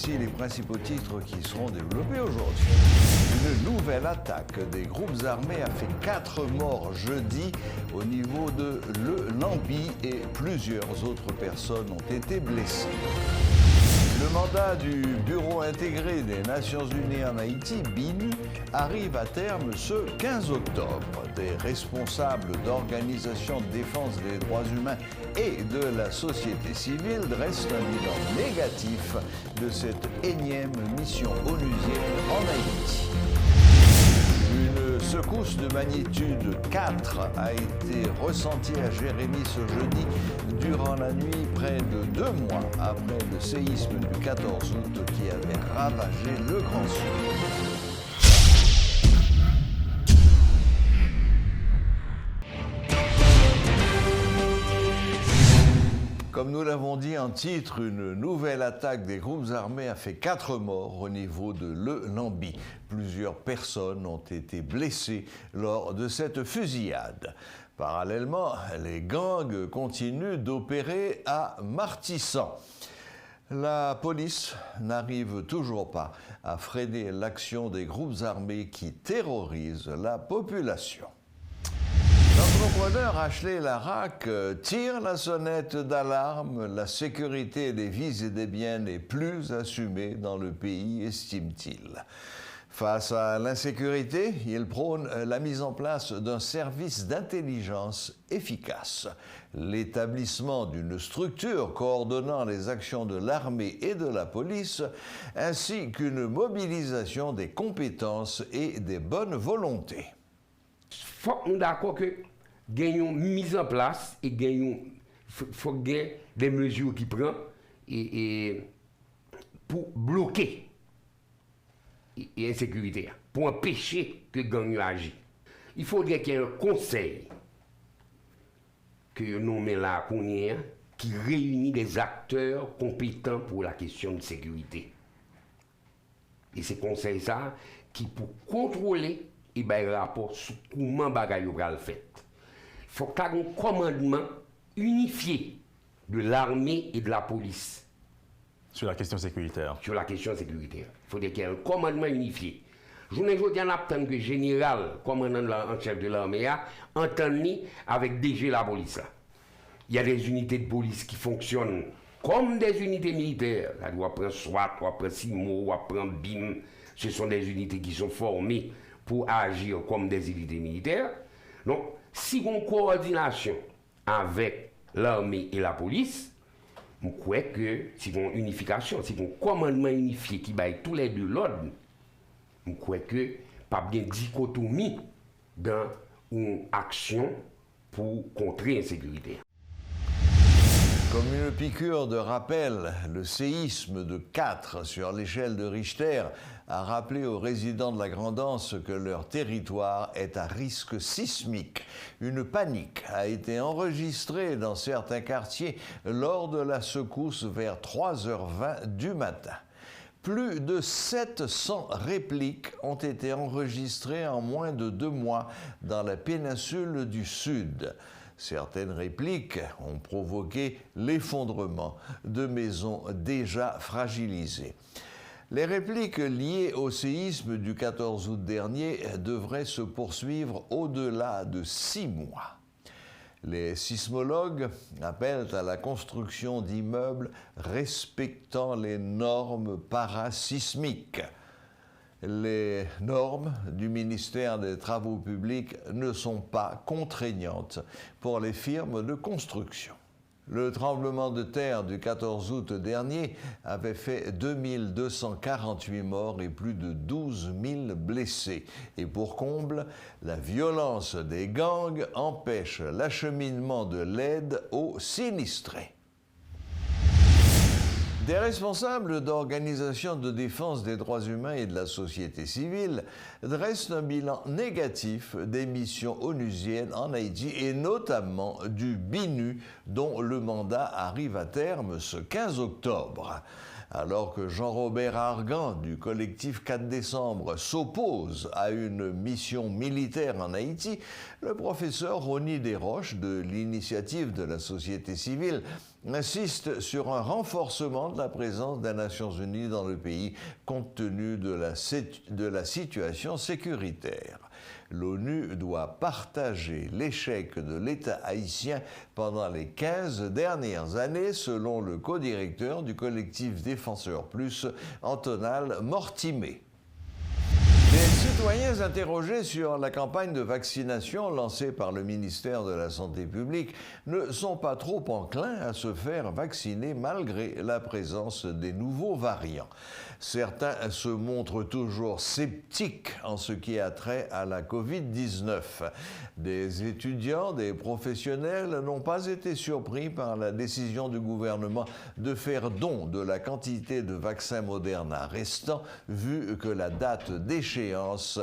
voici les principaux titres qui seront développés aujourd'hui. Une nouvelle attaque des groupes armés a fait 4 morts jeudi au niveau de Lambi et plusieurs autres personnes ont été blessées. Le mandat du Bureau intégré des Nations Unies en Haïti, BINU, arrive à terme ce 15 octobre. Des responsables d'organisations de défense des droits humains et de la société civile dressent un bilan négatif de cette énième mission onusienne en Haïti. Une secousse de magnitude 4 a été ressentie à Jérémie ce jeudi durant la nuit, près de 2 mois après le séisme du 14 août qui avait ravagé le Grand Sud. Comme nous l'avons dit en titre, une nouvelle attaque des groupes armés a fait 4 morts au niveau de Lambi. Plusieurs personnes ont été blessées lors de cette fusillade. Parallèlement, les gangs continuent d'opérer à Martissan. La police n'arrive toujours pas à freiner l'action des groupes armés qui terrorisent la population. L'entrepreneur Ashley Larac tire la sonnette d'alarme. La sécurité des vies et des biens n'est plus assumée dans le pays, estime-t-il. Face à l'insécurité, il prône la mise en place d'un service d'intelligence efficace. L'établissement d'une structure coordonnant les actions de l'armée et de la police, ainsi qu'une mobilisation des compétences et des bonnes volontés. Faut nous d'accord que gagnons mise en place et gagnons faut gagner des mesures qui prend et pour bloquer l'insécurité, pour empêcher que gang agisse. Il faudrait qu'il y ait un conseil que nous mettons là qui réunit des acteurs compétents pour la question de sécurité. Et c'est conseil ça qui pour contrôler et ben rapport sur comment bagaille va le fait. Il faut qu'il y ait un commandement unifié de l'armée et de la police. Sur la question sécuritaire. Sur la question sécuritaire. Il faut qu'il y ait un commandement unifié. Je ne veux pas que le général, commandant en chef de l'armée, entende avec DG la police. Il y a des unités de police qui fonctionnent comme des unités militaires. Là, on prend SWAT, on prend SIMO, on prend BIM. Ce sont des unités qui sont formées pour agir comme des unités militaires. Donc, si on a une coordination avec l'armée et la police, je crois que si on a une unification, si on a un commandement unifié qui baille tous les deux l'ordre, je crois que pas bien dichotomie dans une action pour contrer l'insécurité. Comme une piqûre de rappel, le séisme de 4 sur l'échelle de Richter a rappelé aux résidents de la Grand'Anse que leur territoire est à risque sismique. Une panique a été enregistrée dans certains quartiers lors de la secousse vers 3h20 du matin. Plus de 700 répliques ont été enregistrées en moins de 2 mois dans la péninsule du Sud. Certaines répliques ont provoqué l'effondrement de maisons déjà fragilisées. Les répliques liées au séisme du 14 août dernier devraient se poursuivre au-delà de 6 mois. Les sismologues appellent à la construction d'immeubles respectant les normes parasismiques. Les normes du ministère des Travaux publics ne sont pas contraignantes pour les firmes de construction. Le tremblement de terre du 14 août dernier avait fait 2248 morts et plus de 12 000 blessés. Et pour comble, la violence des gangs empêche l'acheminement de l'aide aux sinistrés. Des responsables d'organisations de défense des droits humains et de la société civile dressent un bilan négatif des missions onusiennes en Haïti et notamment du BINU dont le mandat arrive à terme ce 15 octobre. Alors que Jean-Robert Argan du collectif 4 décembre s'oppose à une mission militaire en Haïti, le professeur Rony Desroches de l'initiative de la société civile insiste sur un renforcement de la présence des Nations Unies dans le pays compte tenu de la situation sécuritaire. L'ONU doit partager l'échec de l'État haïtien pendant les 15 dernières années, selon le co-directeur du collectif Défenseurs Plus, Antonal Mortimé. Les citoyens interrogés sur la campagne de vaccination lancée par le ministère de la Santé publique ne sont pas trop enclins à se faire vacciner malgré la présence des nouveaux variants. Certains se montrent toujours sceptiques en ce qui a trait à la COVID-19. Des étudiants, des professionnels n'ont pas été surpris par la décision du gouvernement de faire don de la quantité de vaccins Moderna restant, vu que la date d'échéance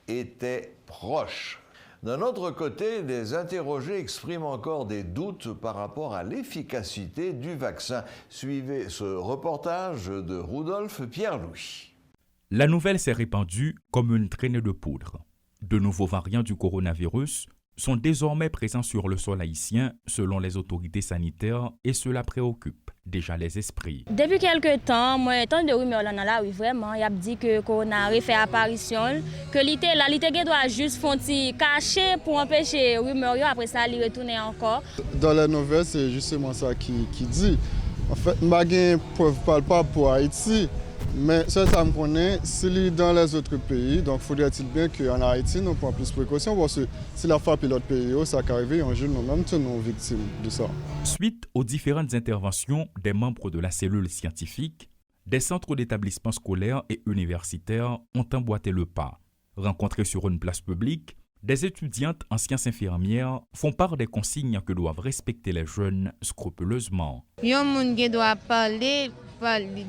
était proche. D'un autre côté, des interrogés expriment encore des doutes par rapport à l'efficacité du vaccin. Suivez ce reportage de Rudolf Pierre-Louis. La nouvelle s'est répandue comme une traînée de poudre. De nouveaux variants du coronavirus sont désormais présents sur le sol haïtien selon les autorités sanitaires et cela préoccupe déjà les esprits. Depuis quelques temps, moi, tant de rumeurs là, oui, vraiment, il a dit que le corona fait apparition, que l'ité doit juste cacher pour empêcher rumeurs, après ça, il retourner encore. Dans la nouvelle, c'est justement ça qui dit. En fait, je n'ai pas de preuve palpable pour Haïti. Mais ça me connaît, si dans les autres pays, donc faudrait-il bien qu'en Haïti, nous prenions plus de précautions, parce que si la frappe l'autre pays, ça peut arriver, un jour, nous-mêmes, nous victimes de ça. Suite aux différentes interventions des membres de la cellule scientifique, des centres d'établissements scolaires et universitaires ont emboîté le pas. Rencontrés sur une place publique, des étudiantes en sciences infirmières font part des consignes que doivent respecter les jeunes scrupuleusement. Il y a des gens qui doivent parler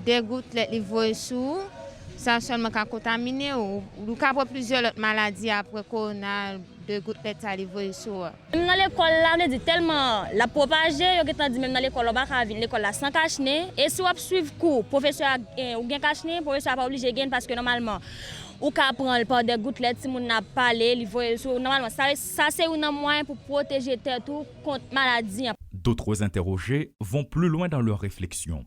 des gouttelettes, les voies sous, ça seulement quand contaminé ou quand plusieurs autres maladies après qu'on a de gouttelettes à les voies sous. Dans l'école là, on dit tellement la propager, on dit même dans l'école on va venir l'école là sans cache-nez et si on suit cours, professeur ou gain cache-nez, professeur pas obligé gain parce que normalement ou qu'à prendre par des gouttelettes si on n'a pas les voies sous normalement ça c'est un moyen pour protéger tête tout contre maladie. D'autres interrogés vont plus loin dans leur réflexion.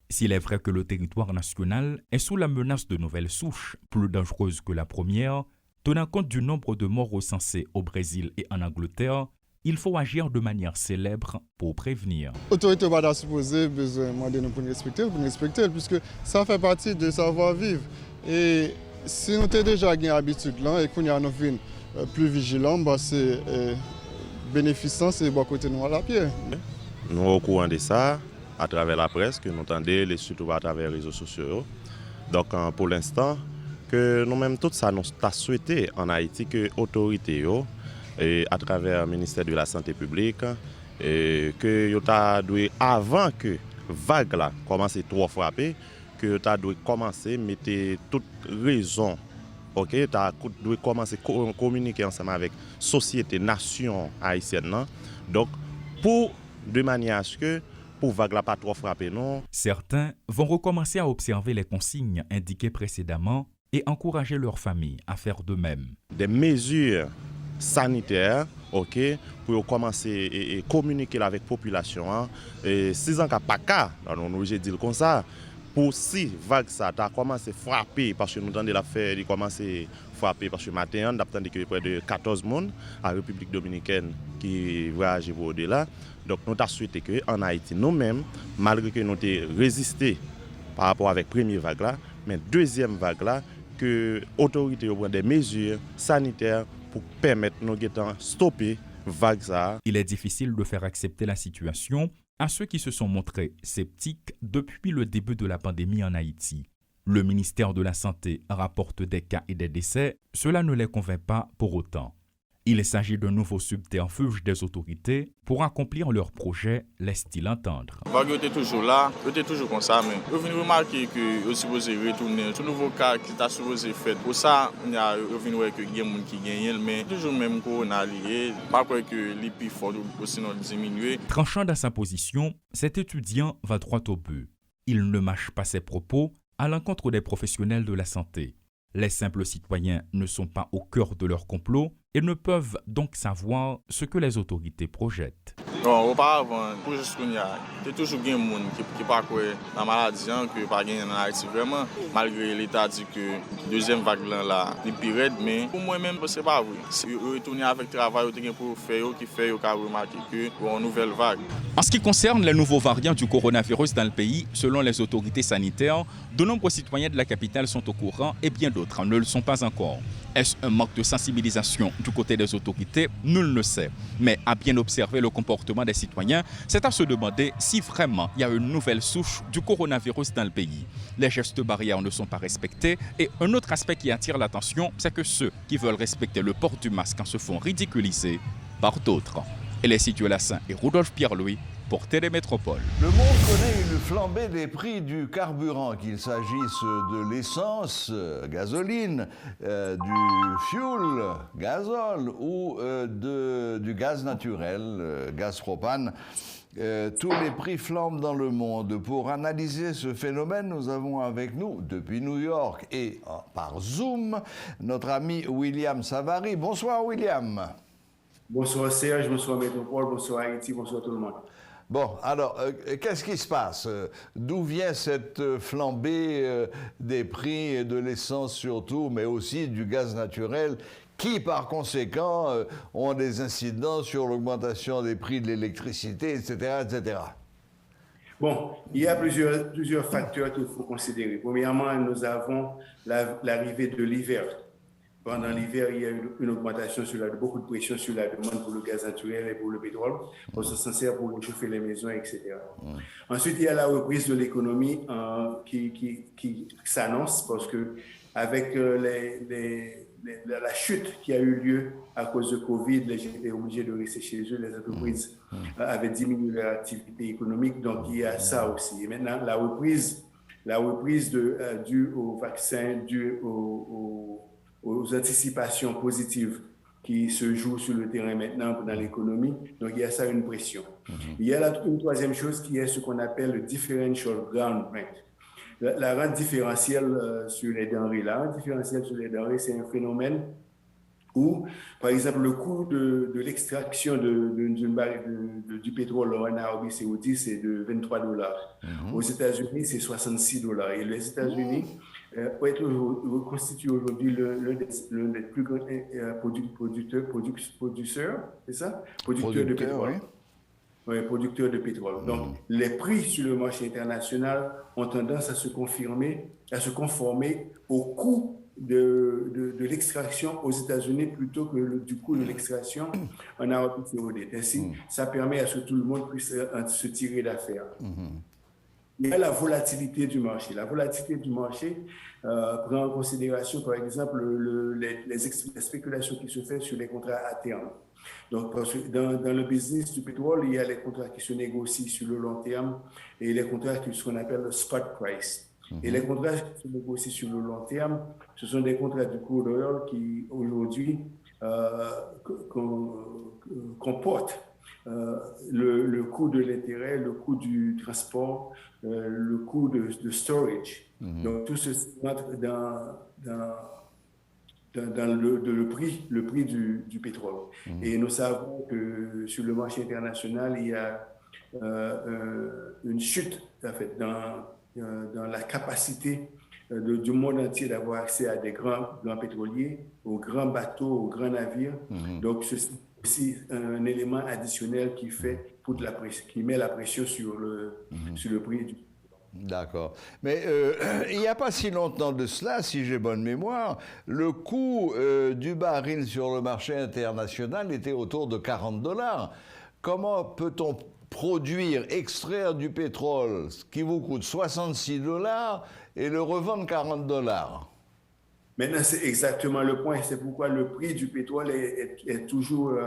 S'il est vrai que le territoire national est sous la menace de nouvelles souches plus dangereuses que la première, tenant compte du nombre de morts recensés au Brésil et en Angleterre, il faut agir de manière célèbre pour prévenir. L'autorité va supposer besoin de nous respecter, puisque ça fait partie de savoir-vivre. Et si nous avons déjà une habitude là et qu'on a nous plus vigilants, c'est bénéficiant, c'est bon côté nous à la pierre. Nous au courant de ça à travers la presse, que nous entendons, et surtout à travers les réseaux sociaux. Donc pour l'instant, que nous-mêmes tout ça, nous avons souhaité en Haïti que l'autorité, à travers le ministère de la Santé publique, que avant que vague là commence à trop frapper, que tu dois commencer à mettre toute raison. OK, tu dois commencer à communiquer ensemble avec la société, nation haïtienne. Donc, de manière à ce que pour vague la pas trop frapper, non. Certains vont recommencer à observer les consignes indiquées précédemment et encourager leurs familles à faire de même. Des mesures sanitaires, OK, pour commencer à communiquer avec la population. Et 6 ans qu'il n'y a pas de cas, nous je dis comme ça. Pour si vague ça a commencé à frapper, parce que nous avons l'affaire, il commence à frapper, parce que matin, nous avons près de 14 personnes à la République dominicaine qui voyagent pour au-delà. Donc nous avons souhaité qu'en Haïti, nous-mêmes, malgré que nous avons résisté par rapport avec la première vague là, mais deuxième vague là, que l'autorité prend des mesures sanitaires pour permettre nous de stopper la vague ça. Il est difficile de faire accepter la situation à ceux qui se sont montrés sceptiques depuis le début de la pandémie en Haïti. Le ministère de la Santé rapporte des cas et des décès, cela ne les convainc pas pour autant. Il s'agit d'un nouveau subterfuge des autorités pour accomplir leur projet, laisse-t-il entendre. Vague était toujours là, était toujours comme ça, mais vous venez remarquer que vous supposé retourner, tout nouveau cas qui t'a supposé fait. Pour ça, il y a revenu voir que il y a des gens qui gagnent, mais toujours même qu'on a lié, pas que les plus forts sinon diminuer. Tranchant dans sa position, cet étudiant va droit au but. Il ne mâche pas ses propos à l'encontre des professionnels de la santé. Les simples citoyens ne sont pas au cœur de leur complot et ne peuvent donc savoir ce que les autorités projettent. Bon, auparavant, pour juste qu'on y a, c'est toujours des gens qui pas quoi la maladie, que pas gagner en Haïti vraiment, malgré l'État dit que deuxième vague là, est pire, mais pour moi-même, c'est pas vrai. Si vous retournez avec le travail, vous avez pour faire, qui fait, vous avez remarqué que pour une nouvelle vague. En ce qui concerne les nouveaux variants du coronavirus dans le pays, selon les autorités sanitaires, de nombreux citoyens de la capitale sont au courant et bien d'autres ne le sont pas encore. Est-ce un manque de sensibilisation du côté des autorités? Nul ne sait. Mais à bien observer le comportement des citoyens, c'est à se demander si vraiment il y a une nouvelle souche du coronavirus dans le pays. Les gestes barrières ne sont pas respectés et un autre aspect qui attire l'attention, c'est que ceux qui veulent respecter le port du masque en se font ridiculiser par d'autres. Elesitio Lassin et Rudolf Pierre-Louis pour Télémétropole. Le monde connaît une flambée des prix du carburant, qu'il s'agisse de l'essence, gasoline, du fuel, gazole ou du gaz naturel, gaz propane. Tous les prix flambent dans le monde. Pour analyser ce phénomène, nous avons avec nous, depuis New York et par Zoom, notre ami William Savary. Bonsoir William. Bonsoir Serge, bonsoir Métropole, bonsoir Haïti, bonsoir tout le monde. Bon, alors, qu'est-ce qui se passe? D'où vient cette flambée des prix de l'essence surtout, mais aussi du gaz naturel, qui par conséquent ont des incidences sur l'augmentation des prix de l'électricité, etc., etc.? Bon, il y a plusieurs facteurs qu'il faut considérer. Premièrement, nous avons l'arrivée de l'hiver. Pendant l'hiver, il y a eu une augmentation beaucoup de pression sur la demande pour le gaz naturel et pour le pétrole, parce que ça sert pour chauffer les maisons, etc. Ensuite, il y a la reprise de l'économie qui s'annonce, parce que avec la chute qui a eu lieu à cause de Covid, les gens étaient obligés de rester chez eux, les entreprises avaient diminué leur activité économique, donc il y a ça aussi. Et maintenant, la reprise due au vaccin, due aux anticipations positives qui se jouent sur le terrain maintenant dans l'économie. Donc, il y a ça, une pression. Il y a une troisième chose qui est ce qu'on appelle le differential ground rent. La rente différentielle sur les denrées. La rente différentielle sur les denrées, c'est un phénomène où, par exemple, le coût de l'extraction d'une barre du pétrole en Arabie Saoudite, c'est de $23. Aux États-Unis, c'est $66. Et les États-Unis constitue aujourd'hui l'un des plus grands producteurs, c'est ça? Producteurs de pétrole. Oui. Ouais, producteurs de pétrole. Donc, les prix sur le marché international ont tendance à se conformer au coût de l'extraction aux États-Unis plutôt que du coût de l'extraction en Arabie Saoudite. Ainsi, ça permet à ce que tout le monde puisse se tirer d'affaire. Il y a la volatilité du marché. La volatilité du marché prend en considération, par exemple, les spéculations qui se font sur les contrats à terme. Donc, parce que dans le business du pétrole, il y a les contrats qui se négocient sur le long terme et les contrats ce qu'on appelle le spot price. Et les contrats qui se négocient sur le long terme, ce sont des contrats du crude oil qui, aujourd'hui, comportent le coût de l'intérêt, le coût du transport, le coût de storage. Donc, tout ceci entre dans le prix du pétrole. Et nous savons que sur le marché international, il y a une chute, en fait, dans la capacité du monde entier d'avoir accès à des grands pétroliers, aux grands bateaux, aux grands navires. Donc, c'est aussi un élément additionnel qui met la pression sur le prix du. D'accord. Mais il n'y a pas si longtemps de cela, si j'ai bonne mémoire, le coût du baril sur le marché international était autour de $40. Comment peut-on extraire du pétrole qui vous coûte $66 et le revendre $40? Maintenant, c'est exactement le point. C'est pourquoi le prix du pétrole est toujours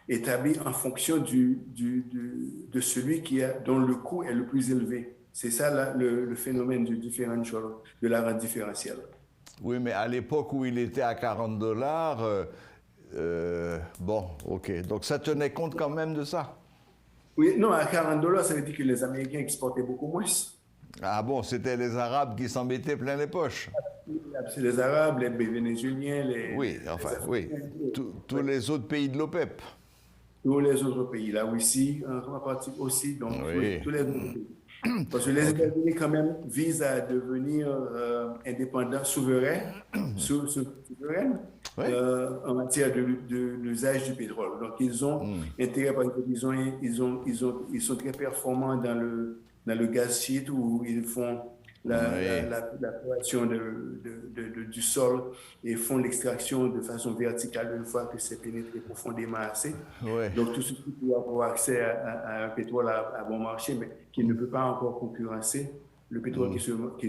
établi en fonction de celui dont le coût est le plus élevé. C'est ça le phénomène du differential, de la rente différentielle. Oui, mais à l'époque où il était à $40, bon, ok. Donc ça tenait compte quand même de ça? Oui, non, à $40, ça veut dire que les Américains exportaient beaucoup moins. Ah bon, c'était les Arabes qui s'en mettaient plein les poches? C'est les Arabes, les Vénézuéliens, oui, enfin, oui. Tous les autres pays de l'OPEP. tous les autres pays, la Russie en partie aussi, donc Oui. tous les autres pays. Parce que les États-Unis, quand même, visent à devenir indépendants, souverains, Oui. en matière d'usage du pétrole. Donc, ils ont intérêt, par exemple, ils sont très performants dans le gaz shit où ils font la création du sol et font l'extraction de façon verticale une fois que c'est pénétré profondément assez. Ouais. Donc, tout ceci pour avoir accès à un pétrole à bon marché, mais qui ne peut pas encore concurrencer le pétrole qui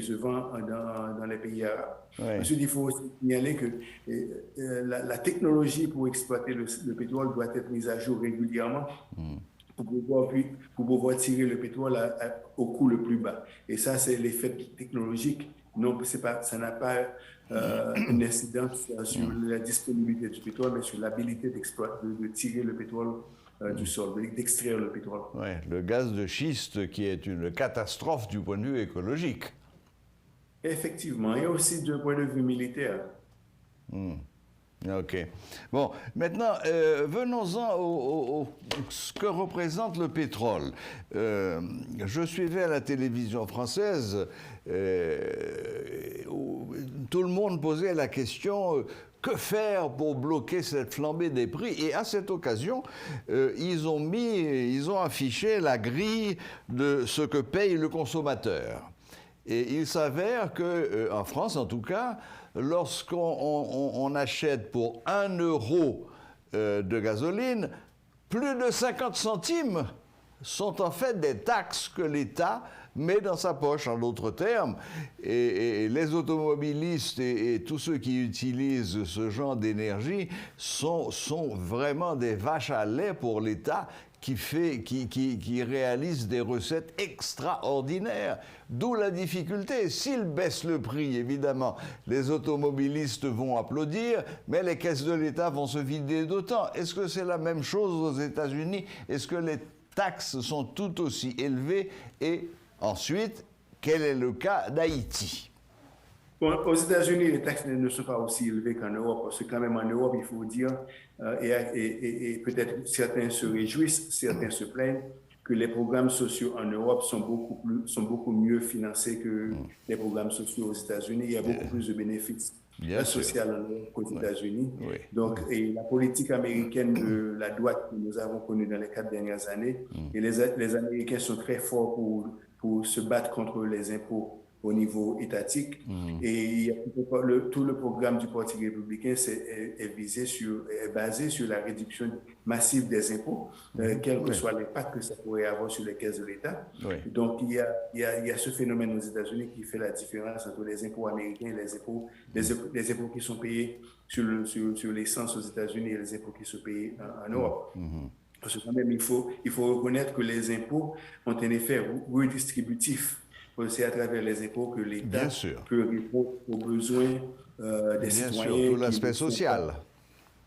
se vend dans les pays arabes. Ouais. Ensuite, il faut aussi signaler que la technologie pour exploiter le pétrole doit être mise à jour régulièrement pour pouvoir tirer le pétrole au coût le plus bas. Et ça, c'est l'effet technologique. Non, ça n'a pas une incidence sur la disponibilité du pétrole, mais sur l'habilité de tirer le pétrole du sol, d'extraire le pétrole. Ouais, le gaz de schiste qui est une catastrophe du point de vue écologique. Effectivement, et aussi d'un point de vue militaire. Ok. Bon, maintenant, venons-en à ce que représente le pétrole. Je suivais à la télévision française où tout le monde posait la question que faire pour bloquer cette flambée des prix? Et à cette occasion, ils ont affiché la grille de ce que paye le consommateur. Et il s'avère qu'en France, en tout cas, lorsqu'on achète pour 1 euro de gasoline, plus de 50 centimes sont en fait des taxes que l'État met dans sa poche, en d'autres termes. Et les automobilistes et tous ceux qui utilisent ce genre d'énergie sont vraiment des vaches à lait pour l'État qui réalise des recettes extraordinaires. D'où la difficulté. S'il baisse le prix, évidemment, les automobilistes vont applaudir, mais les caisses de l'État vont se vider d'autant. Est-ce que c'est la même chose aux États-Unis? Est-ce que les taxes sont tout aussi élevées? Et ensuite, quel est le cas d'Haïti? Bon, aux États-Unis, les taxes ne sont pas aussi élevées qu'en Europe, parce que quand même en Europe, il faut dire, et peut-être certains se réjouissent, certains se plaignent, que les programmes sociaux en Europe sont beaucoup mieux financés que les programmes sociaux aux États-Unis. Il y a beaucoup plus de bénéfices sociaux qu'aux États-Unis. Oui. Donc, et la politique américaine de la droite que nous avons connue dans les 4 dernières années, et les Américains sont très forts pour se battre contre les impôts au niveau étatique. Et il y a tout le programme du Parti républicain est basé sur la réduction massive des impôts, quel que soit l'impact que ça pourrait avoir sur les caisses de l'État. Donc, il y a ce phénomène aux États-Unis qui fait la différence entre les impôts américains et les impôts qui sont payés sur l'essence aux États-Unis et les impôts qui sont payés en Europe. Parce que quand même, il faut reconnaître que les impôts ont un effet redistributif. C'est à travers les impôts que l'État peut répondre aux besoins des citoyens. Bien sûr, tout l'aspect social.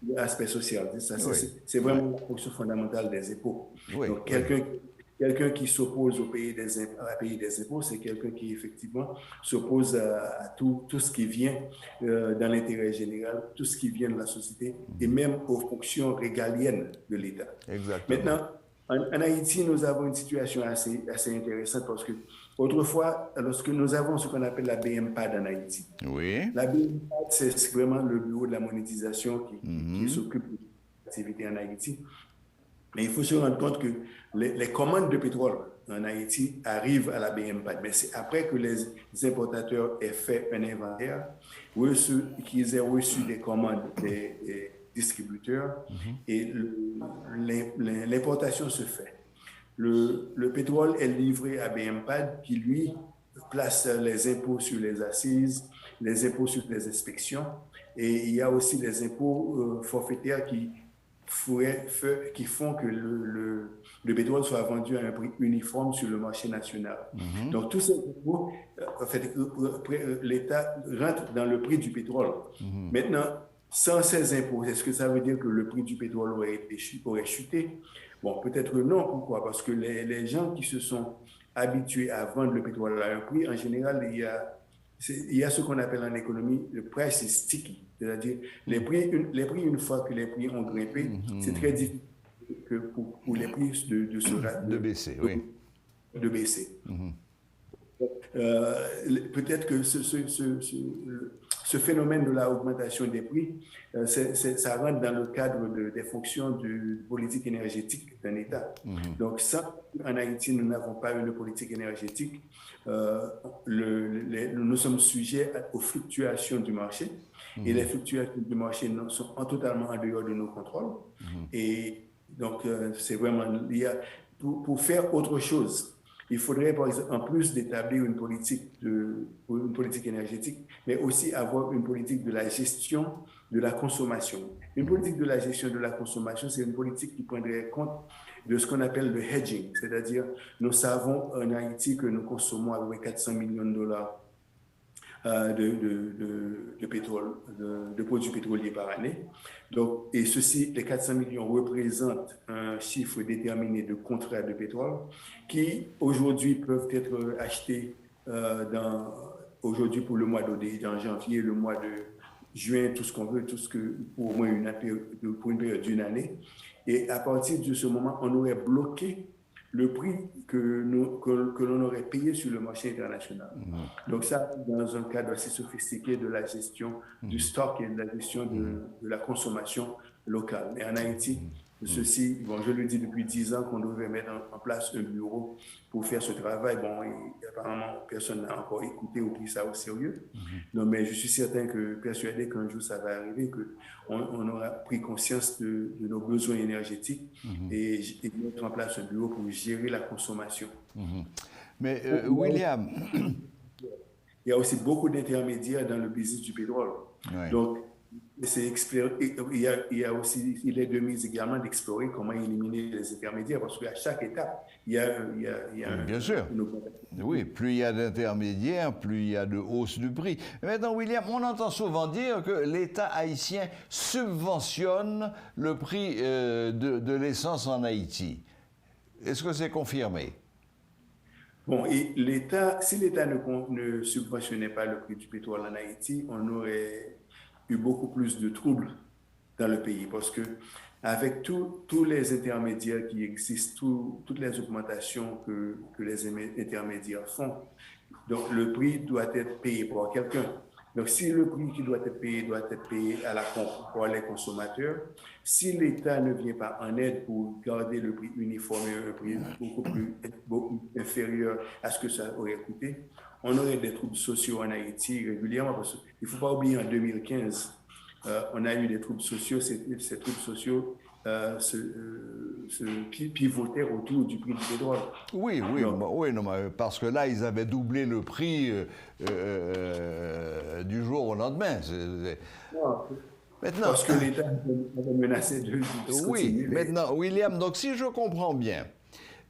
L'aspect social, c'est vraiment la fonction fondamentale des impôts. Donc, quelqu'un qui s'oppose à payer des impôts, c'est quelqu'un qui effectivement s'oppose à tout ce qui vient dans l'intérêt général, tout ce qui vient de la société et même aux fonctions régaliennes de l'État. Maintenant, en Haïti, nous avons une situation assez intéressante parce que autrefois, lorsque nous avons ce qu'on appelle la BMPAD en Haïti, la BMPAD, c'est vraiment le bureau de la monétisation qui s'occupe de l'activité en Haïti. Mais il faut se rendre compte que les commandes de pétrole en Haïti arrivent à la BMPAD. Mais c'est après que les importateurs aient fait un inventaire, qu'ils aient reçu des commandes des distributeurs et l'importation se fait. Le pétrole est livré à BMPAD qui, lui, place les impôts sur les assises, les impôts sur les inspections et il y a aussi les impôts forfaitaires qui font que le pétrole soit vendu à un prix uniforme sur le marché national. Donc, tous ces impôts, en fait, l'État rentre dans le prix du pétrole. Maintenant, sans ces impôts, est-ce que ça veut dire que le prix du pétrole aurait chuté? Bon, peut-être non. Pourquoi? Parce que les gens qui se sont habitués à vendre le pétrole à un prix, en général, il y a ce qu'on appelle en économie le price is sticky. C'est-à-dire, les prix, une fois que les prix ont grimpé, c'est très difficile que pour les prix de baisser, oui. De baisser. Peut-être que ce phénomène de la augmentation des prix, ça rentre dans le cadre des fonctions de politique énergétique d'un État. Donc ça, en Haïti, nous n'avons pas une politique énergétique. Nous sommes sujets aux fluctuations du marché. Et les fluctuations du marché sont totalement en dehors de nos contrôles. Et donc, c'est vraiment lié pour faire autre chose. Il faudrait, par exemple, en plus d'établir une politique énergétique, mais aussi avoir une politique de la gestion de la consommation. Une politique de la gestion de la consommation, c'est une politique qui prendrait compte de ce qu'on appelle le hedging, c'est-à-dire nous savons en Haïti que nous consommons à peu près 400 millions de dollars de pétrole, de produits pétroliers par année. Donc, et ceci, les 400 millions représentent un chiffre déterminé de contrats de pétrole qui, aujourd'hui, peuvent être achetés aujourd'hui pour le mois en janvier, le mois de juin, tout ce qu'on veut, pour au moins pour une période d'une année. Et à partir de ce moment, on aurait bloqué le prix que l'on aurait payé sur le marché international. Donc ça, dans un cadre assez sophistiqué de la gestion du stock et de la gestion de la consommation locale. Mais en Haïti, ceci, bon, je le dis depuis 10 ans qu'on devait mettre en place un bureau pour faire ce travail. Bon, et apparemment, personne n'a encore écouté ou pris ça au sérieux. Non, mais je suis persuadé qu'un jour ça va arriver, qu'on aura pris conscience de nos besoins énergétiques et mettre en place un bureau pour gérer la consommation. Mais William... Il y a aussi beaucoup d'intermédiaires dans le business du pétrole. Donc, il est de mise également d'explorer comment éliminer les intermédiaires, parce qu'à chaque étape, il y a bien sûr. Oui, plus il y a d'intermédiaires, plus il y a de hausse du prix. Maintenant, William, on entend souvent dire que l'État haïtien subventionne le prix de l'essence en Haïti. Est-ce que c'est confirmé? Bon, et si l'État ne subventionnait pas le prix du pétrole en Haïti, on aurait eu beaucoup plus de troubles dans le pays, parce que avec tous les intermédiaires qui existent, toutes les augmentations que les intermédiaires font, donc le prix doit être payé par quelqu'un. Donc si le prix qui doit être payé à la pompe par les consommateurs, si l'État ne vient pas en aide pour garder le prix uniforme et un prix beaucoup inférieur à ce que ça aurait coûté, on aurait des troubles sociaux en Haïti régulièrement, parce qu'il ne faut pas oublier, en 2015, on a eu des troubles sociaux. Ces troubles sociaux se pivotèrent autour du prix du pétrole. Oui, parce que là, ils avaient doublé le prix du jour au lendemain. Maintenant, parce que l'État avait menacé de discontinuer. Oui, maintenant, William, donc si je comprends bien,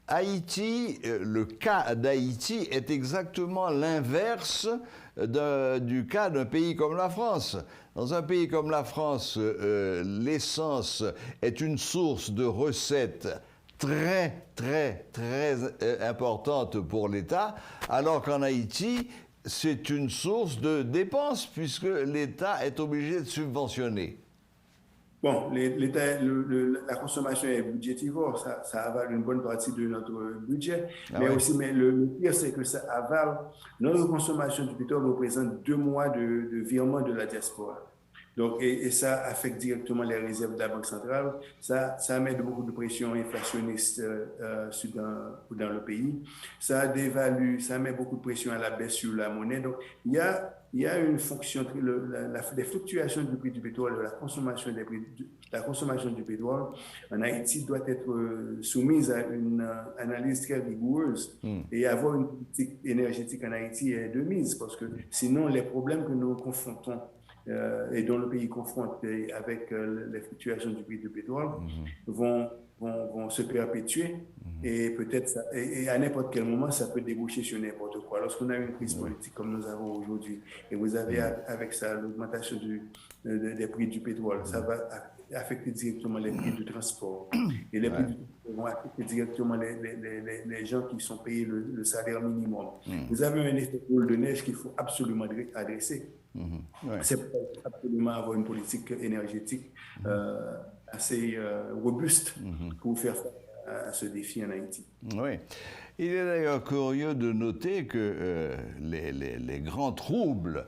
Haïti, le cas d'Haïti est exactement l'inverse du cas d'un pays comme la France. Dans un pays comme la France, l'essence est une source de recettes très, très, très importante pour l'État, alors qu'en Haïti, c'est une source de dépenses, puisque l'État est obligé de subventionner. Bon, la consommation est budgétivore, ça avale une bonne partie de notre budget, mais le pire, c'est que ça avale, notre consommation du pétrole représente 2 mois de virement de la diaspora. Donc, et ça affecte directement les réserves de la Banque centrale, ça met beaucoup de pression inflationniste dans le pays, ça dévalue, ça met beaucoup de pression à la baisse sur la monnaie. Donc, il y a une fonction, les fluctuations du prix du pétrole, de la consommation du pétrole en Haïti doit être soumise à une analyse très rigoureuse et avoir une politique énergétique en Haïti est de mise, parce que sinon les problèmes que nous confrontons et dont le pays confronte avec les fluctuations du prix du pétrole vont se perpétuer et peut-être et à n'importe quel moment ça peut déboucher sur n'importe quoi. Lorsqu'on a une crise politique comme nous avons aujourd'hui et vous avez avec ça l'augmentation des prix du pétrole, ça va affecter directement les prix du transport et les prix du transport vont affecter directement les gens qui sont payés le salaire minimum. Vous avez un effet boule de neige qu'il faut absolument adresser. C'est absolument avoir une politique énergétique assez robuste pour faire face à ce défi en Haïti. Oui. Il est d'ailleurs curieux de noter que les grands troubles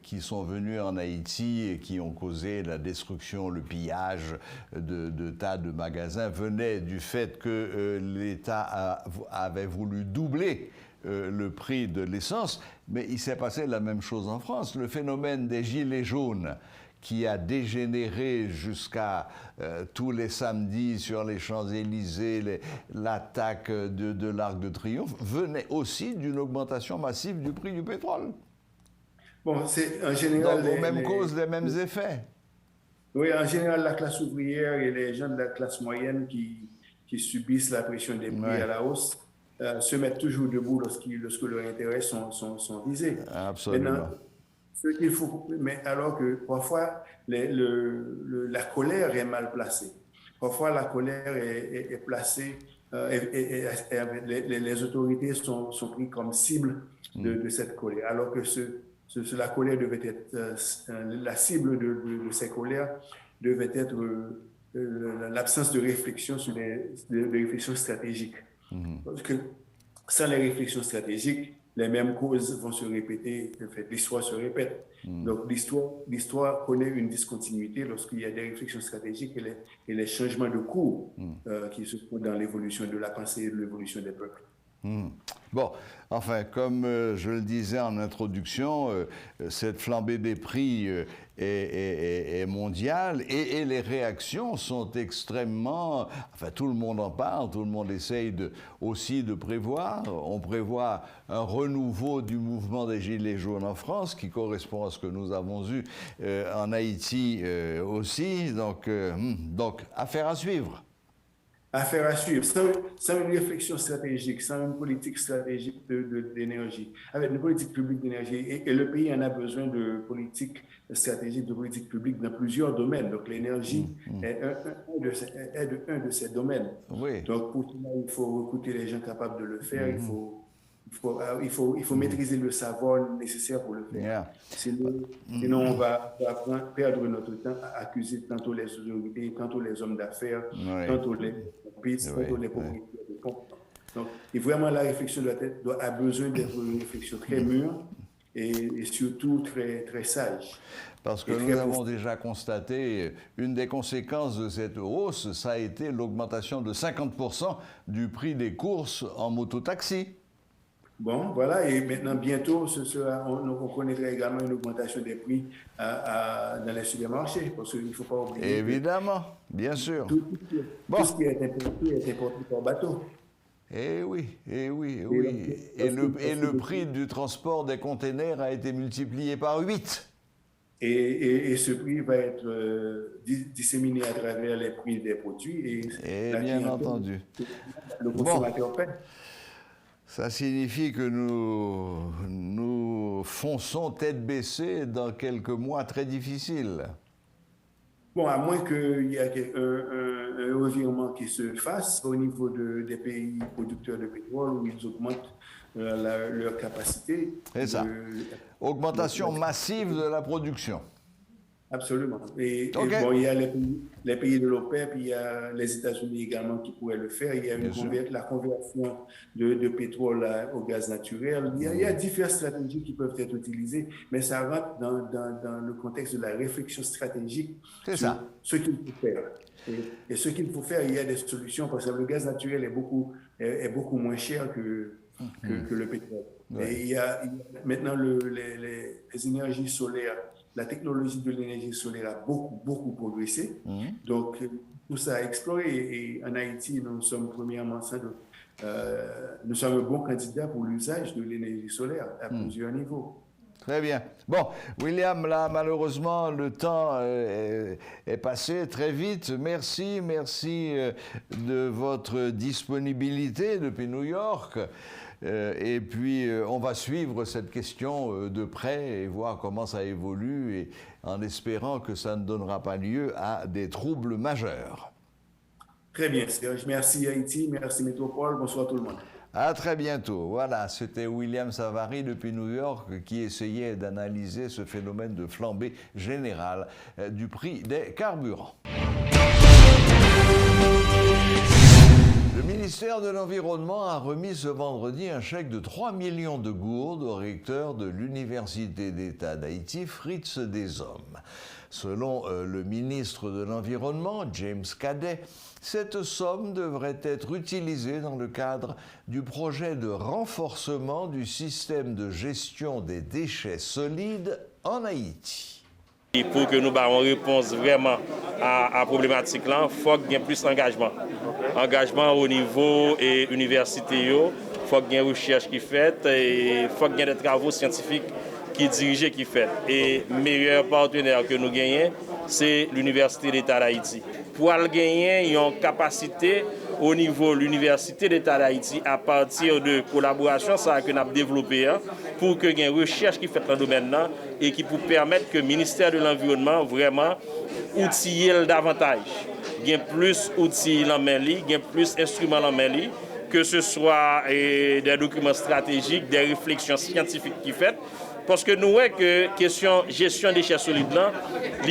qui sont venus en Haïti et qui ont causé la destruction, le pillage de tas de magasins venaient du fait que l'État avait voulu doubler le prix de l'essence, mais il s'est passé la même chose en France. Le phénomène des gilets jaunes qui a dégénéré jusqu'à tous les samedis sur les Champs-Élysées, l'attaque de l'Arc de Triomphe, venait aussi d'une augmentation massive du prix du pétrole. Bon, c'est en général... Donc, aux mêmes causes, les mêmes effets. Oui, en général, la classe ouvrière et les gens de la classe moyenne qui subissent la pression des prix à la hausse se mettent toujours debout lorsque leurs intérêts sont visés. Absolument. Maintenant, ce qu'il faut, mais alors que parfois la colère est mal placée. Parfois la colère est placée, les autorités sont prises comme cible de cette colère, alors que la colère devait être, la cible de ces colères devait être l'absence de réflexion sur de réflexion stratégique. Parce que sans les réflexions stratégiques, les mêmes causes vont se répéter, en fait, l'histoire se répète. Donc l'histoire connaît une discontinuité lorsqu'il y a des réflexions stratégiques et les changements de cours qui se font dans l'évolution de la pensée et de l'évolution des peuples. Bon, enfin, comme je le disais en introduction, cette flambée des prix est mondiale et les réactions sont extrêmement... Enfin, tout le monde en parle, tout le monde essaye aussi de prévoir. On prévoit un renouveau du mouvement des Gilets jaunes en France qui correspond à ce que nous avons eu en Haïti aussi. Donc, affaire à suivre. Affaire à suivre, sans une réflexion stratégique, sans une politique stratégique d'énergie, avec une politique publique d'énergie, et le pays en a besoin de politique stratégique, de politique publique dans plusieurs domaines. Donc l'énergie est un de ces domaines. Oui. Donc pour cela, il faut recruter les gens capables de le faire, il faut maîtriser le savoir nécessaire pour le faire. Sinon on va perdre notre temps à accuser tantôt les autorités, tantôt les hommes d'affaires, tantôt les pistes, tantôt les propriétaires de comptes. Donc, vraiment, la réflexion a besoin d'être une réflexion très mûre et surtout très, très sage. Parce que nous avons déjà constaté, une des conséquences de cette hausse, ça a été l'augmentation de 50% du prix des courses en mototaxi. Bon, voilà, et maintenant, bientôt, on connaîtra également une augmentation des prix dans les supermarchés, parce qu'il ne faut pas oublier. Évidemment, bien sûr. Tout ce qui est importé par bateau. Eh oui. Et le prix du transport des containers a été multiplié par 8. Et ce prix va être disséminé à travers les prix des produits. Et bien entendu. Le consommateur paie. Ça signifie que nous fonçons tête baissée dans quelques mois très difficiles. Bon, à moins qu'il y ait un revirement qui se fasse au niveau des pays producteurs de pétrole où ils augmentent leur capacité. C'est ça. Augmentation massive de la production. Absolument. Et bon, il y a les pays de l'OPEP, il y a les États-Unis également qui pourraient le faire. Il y a la conversion de pétrole au gaz naturel. Il y a diverses stratégies qui peuvent être utilisées, mais ça rentre dans le contexte de la réflexion stratégique sur ce qu'il faut faire. Et ce qu'il faut faire, il y a des solutions parce que le gaz naturel est beaucoup moins cher que le pétrole. Et il y a maintenant les énergies solaires. La technologie de l'énergie solaire a beaucoup progressé. Donc, tout ça a exploré. Et en Haïti, nous sommes premièrement nous sommes un bon candidat pour l'usage de l'énergie solaire à plusieurs niveaux. Très bien. Bon, William, là, malheureusement, le temps est passé très vite. Merci de votre disponibilité depuis New York. Et puis, on va suivre cette question de près et voir comment ça évolue, et en espérant que ça ne donnera pas lieu à des troubles majeurs. Très bien, Serge. Merci Haïti, merci Métropole. Bonsoir tout le monde. À très bientôt. Voilà, c'était William Savary depuis New York qui essayait d'analyser ce phénomène de flambée générale du prix des carburants. Le ministère de l'Environnement a remis ce vendredi un chèque de 3 millions de gourdes au recteur de l'Université d'État d'Haïti, Fritz Deshommes. Selon le ministre de l'Environnement, James Cadet, cette somme devrait être utilisée dans le cadre du projet de renforcement du système de gestion des déchets solides en Haïti. Et pour que nous ayons une réponse vraiment à la problématique, il faut qu'il y ait plus d'engagement. Engagement au niveau universitaire, il faut qu'il y ait une recherche qui est faite, et il faut qu'il y ait des travaux scientifiques qui dirigent, qui fait. Et le meilleur partenaire que nous gagnons, c'est l'Université d'État d'Haïti. Pour gagner une capacité au niveau de l'Université d'État d'Haïti à partir de collaboration que nous avons développée pour que y ait une recherche qui fait dans le domaine et qui peut permettre que le ministère de l'Environnement vraiment outille davantage. Il y a plus d'outils dans main, il y a plus d'instruments dans main, que ce soit des documents stratégiques, des réflexions scientifiques qui fait. Parce que nous voyons que la question de gestion des déchets solides,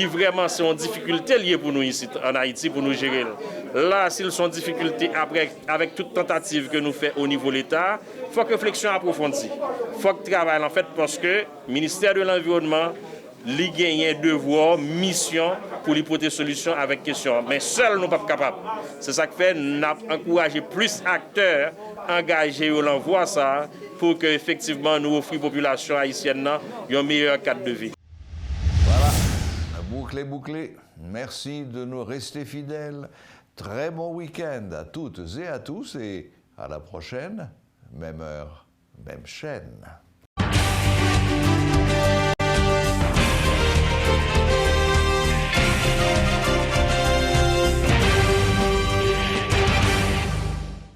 vraiment, c'est une difficulté liée pour nous ici en Haïti, pour nous gérer. Là, s'ils sont en difficulté avec toute tentative que nous faisons au niveau de l'État, il faut que la réflexion approfondie. Il faut que travail en fait parce que le ministère de l'Environnement, il gagne un devoir, mission pour lui porter solution avec question. Mais seul, nous ne sommes pas capables. C'est ça qui fait nous encourager plus d'acteurs engagés au l'envoi ça pour que effectivement nous offrions aux populations haïtiennes un meilleur cadre de vie. Voilà, la boucle est bouclée. Merci de nous rester fidèles. Très bon week-end à toutes et à tous et à la prochaine, même heure, même chaîne.